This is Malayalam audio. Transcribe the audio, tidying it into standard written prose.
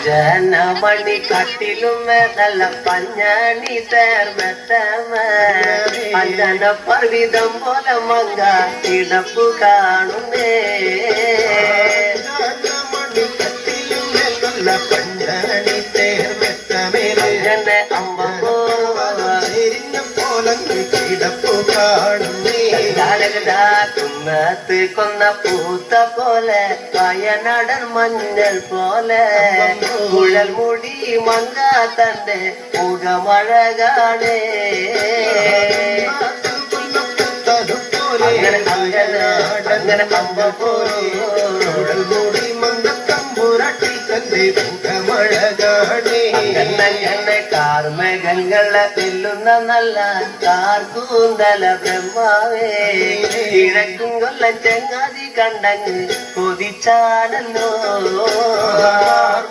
ജനമണി കട്ടിലും നല്ല പഞ്ഞണി തേർമത്തമ അഞ്ജന പർവിതം പോലെ മങ്ക കിടപ്പു കാണുന്നേ പഞ്ഞണി തേർമത്തമേ അമ്മ കിടപ്പു കാണുന്നേ കുന്നത്ത് കൊന്ന പൂത്ത പോലെ വയനാടൻ മഞ്ഞൾ പോലെ കുഴൽ മുടി മങ്ക തന്റെ മുഖമഴകാണേ അങ്ങനെ അമ്പ കുഴൽ മുടി മങ്ക തമ്പുരട്ടി തന്റെ മുഖമഴകാണേ എന്നെ കാർമേഘങ്ങളെ വെല്ലുന്ന നല്ല കാർക്കൂന്തല ബ്രഹ്മാവേ കിഴക്കും കൊല്ലം ചെങ്ങാതി കണ്ടങ്ങ് കൊതിച്ചാണല്ലോ